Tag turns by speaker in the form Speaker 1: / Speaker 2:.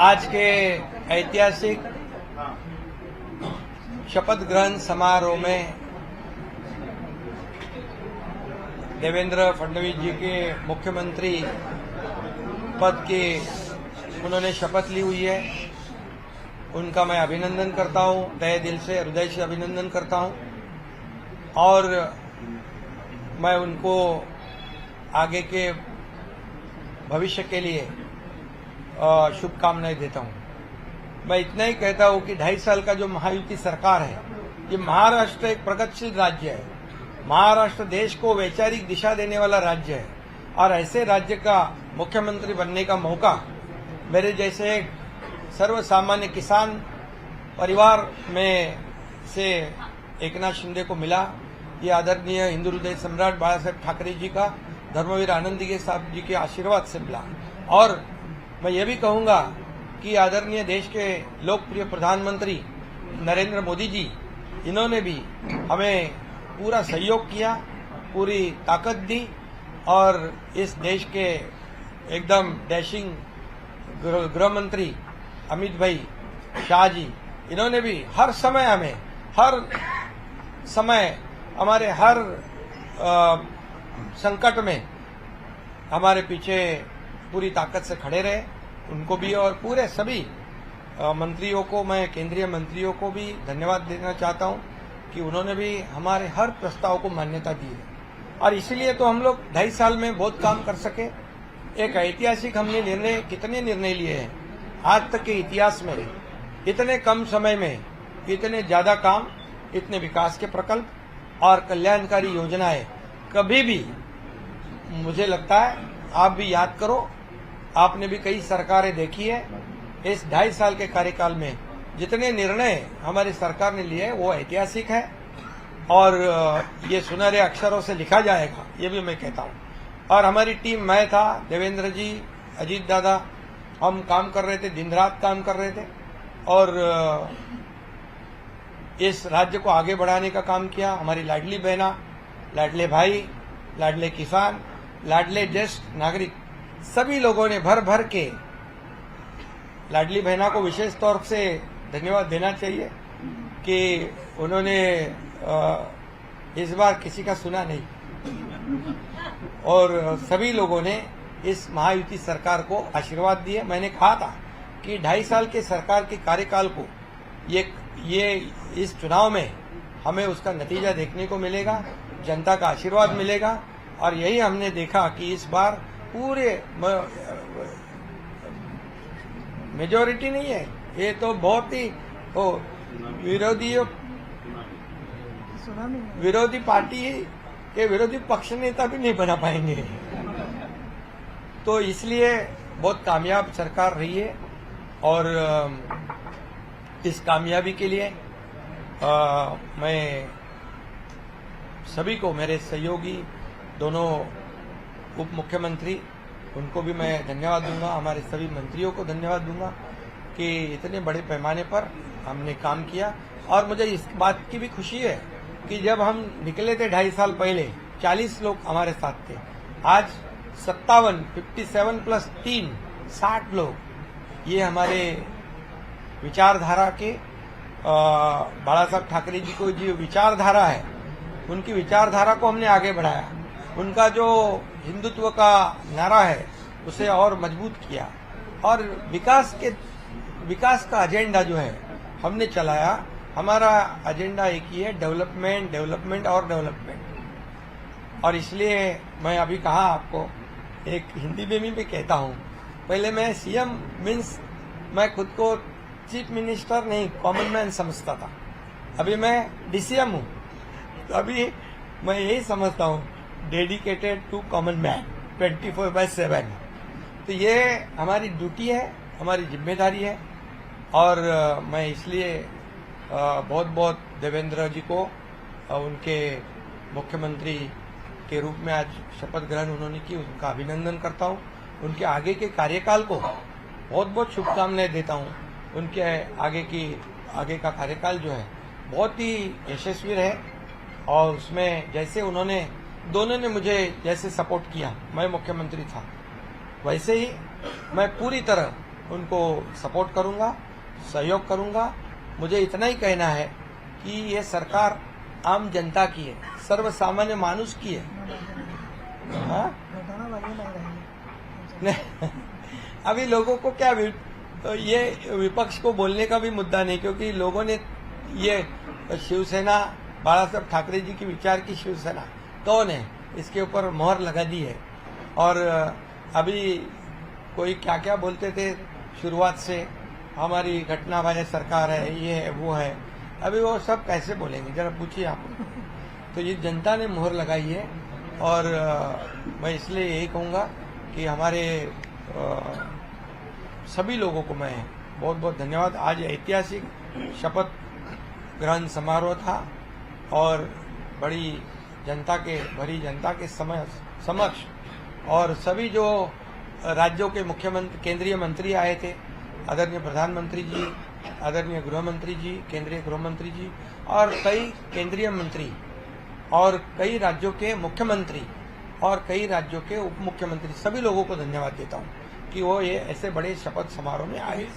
Speaker 1: आज के ऐतिहासिक शपथ ग्रहण समारोह में देवेंद्र फडणवीस जी के मुख्यमंत्री पद की उन्होंने शपथ ली हुई है। उनका मैं अभिनंदन करता हूं, तहे दिल से हृदय से अभिनंदन करता हूं और मैं उनको आगे के भविष्य के लिए शुभकामनाएं देता हूं। मैं इतना ही कहता हूं कि 2.5 साल का जो महायुति सरकार है, ये महाराष्ट्र एक प्रगतिशील राज्य है। महाराष्ट्र देश को वैचारिक दिशा देने वाला राज्य है और ऐसे राज्य का मुख्यमंत्री बनने का मौका मेरे जैसे एक सर्वसामान्य किसान परिवार में से एकनाथ शिंदे को मिला। ये आदरणीय हिंदू हृदय सम्राट बाला साहेब ठाकरे जी का, धर्मवीर आनंदी साहब जी के आशीर्वाद से मिला। और मैं ये भी कहूंगा कि आदरणीय देश के लोकप्रिय प्रधानमंत्री नरेंद्र मोदी जी, इन्होंने भी हमें पूरा सहयोग किया, पूरी ताकत दी और इस देश के एकदम डैशिंग गृह मंत्री अमित भाई शाह जी, इन्होंने भी हर समय हमारे हर संकट में हमारे पीछे पूरी ताकत से खड़े रहे। उनको भी और पूरे सभी मंत्रियों को, मैं केंद्रीय मंत्रियों को भी धन्यवाद देना चाहता हूं कि उन्होंने भी हमारे हर प्रस्ताव को मान्यता दी है और इसीलिए तो हम लोग 2.5 साल में बहुत काम कर सके। एक ऐतिहासिक हमने कितने निर्णय लिए हैं आज तक के इतिहास में। इतने कम समय में इतने ज्यादा काम, इतने विकास के प्रकल्प और कल्याणकारी योजनाएं कभी भी, मुझे लगता है आप भी याद करो, आपने भी कई सरकारें देखी है। इस 2.5 साल के कार्यकाल में जितने निर्णय हमारी सरकार ने लिए वो ऐतिहासिक है और ये सुनहरे अक्षरों से लिखा जाएगा, ये भी मैं कहता हूं। और हमारी टीम, मैं था, देवेंद्र जी, अजीत दादा, हम काम कर रहे थे, दिन रात काम कर रहे थे और इस राज्य को आगे बढ़ाने का काम किया। हमारी लाडली बहना, लाडले भाई, लाडले किसान, लाडले ज्येष्ठ नागरिक, सभी लोगों ने भर भर के, लाडली बहना को विशेष तौर से धन्यवाद देना चाहिए कि उन्होंने इस बार किसी का सुना नहीं और सभी लोगों ने इस महायुति सरकार को आशीर्वाद दिए। मैंने कहा था कि 2.5 साल के सरकार के कार्यकाल को ये इस चुनाव में हमें उसका नतीजा देखने को मिलेगा, जनता का आशीर्वाद मिलेगा और यही हमने देखा कि इस बार पूरे मेजॉरिटी नहीं है, ये तो बहुत ही विरोधी पार्टी के विरोधी पक्ष नेता भी नहीं बना पाएंगे। तो इसलिए बहुत कामयाब सरकार रही है और इस कामयाबी के लिए मैं सभी को, मेरे सहयोगी दोनों उप मुख्यमंत्री, उनको भी मैं धन्यवाद दूंगा, हमारे सभी मंत्रियों को धन्यवाद दूंगा कि इतने बड़े पैमाने पर हमने काम किया। और मुझे इस बात की भी खुशी है कि जब हम निकले थे 2.5 साल पहले, 40 लोग हमारे साथ थे, आज 57 प्लस 3 60 लोग, ये हमारे विचारधारा के बाला साहब ठाकरे जी को जो विचारधारा है, उनकी विचारधारा को हमने आगे बढ़ाया। उनका जो हिंदुत्व का नारा है उसे और मजबूत किया और विकास का एजेंडा जो है हमने चलाया। हमारा एजेंडा एक ही है, डेवलपमेंट, डेवलपमेंट और डेवलपमेंट। और इसलिए मैं अभी कहा आपको, एक हिंदी में भी कहता हूं, पहले मैं सीएम मीन्स मैं खुद को चीफ मिनिस्टर नहीं, कॉमन मैन समझता था। अभी मैं डीसीएम हूं, तो अभी मैं यही समझता हूं, डेडिकेटेड टू कॉमन मैन 24/7। तो ये हमारी ड्यूटी है, हमारी जिम्मेदारी है और मैं इसलिए बहुत बहुत देवेंद्र जी को उनके मुख्यमंत्री के रूप में आज शपथ ग्रहण उन्होंने की, उनका अभिनंदन करता हूं। उनके आगे के कार्यकाल को बहुत बहुत शुभकामनाएं देता हूं। उनके आगे का कार्यकाल जो है बहुत ही यशस्वी रहे और उसमें जैसे उन्होंने, दोनों ने मुझे जैसे सपोर्ट किया, मैं मुख्यमंत्री था, वैसे ही मैं पूरी तरह उनको सपोर्ट करूंगा, सहयोग करूंगा। मुझे इतना ही कहना है कि ये सरकार आम जनता की है, सर्वसामान्य मानुष की है। हाँ? नहीं, अभी लोगों को क्या ये विपक्ष को बोलने का भी मुद्दा नहीं, क्योंकि लोगों ने ये शिवसेना, बाला साहब ठाकरे जी की विचार की शिवसेना कौन है, इसके ऊपर मोहर लगा दी है। और अभी कोई क्या क्या बोलते थे शुरुआत से, हमारी घटना वाले सरकार है, ये है वो है, अभी वो सब कैसे बोलेंगे, जरा पूछिए आप। तो ये जनता ने मोहर लगाई है। और मैं इसलिए यही कहूँगा कि हमारे सभी लोगों को मैं बहुत बहुत धन्यवाद। आज ऐतिहासिक शपथ ग्रहण समारोह था और भरी जनता के समक्ष और सभी जो राज्यों के मुख्यमंत्री, केंद्रीय मंत्री आए थे, आदरणीय प्रधानमंत्री जी, आदरणीय गृह मंत्री जी, केंद्रीय गृह मंत्री जी और कई केंद्रीय मंत्री और कई राज्यों के मुख्यमंत्री और कई राज्यों के उप मुख्यमंत्री, सभी लोगों को धन्यवाद देता हूं कि वो ये ऐसे बड़े शपथ समारोह में आए।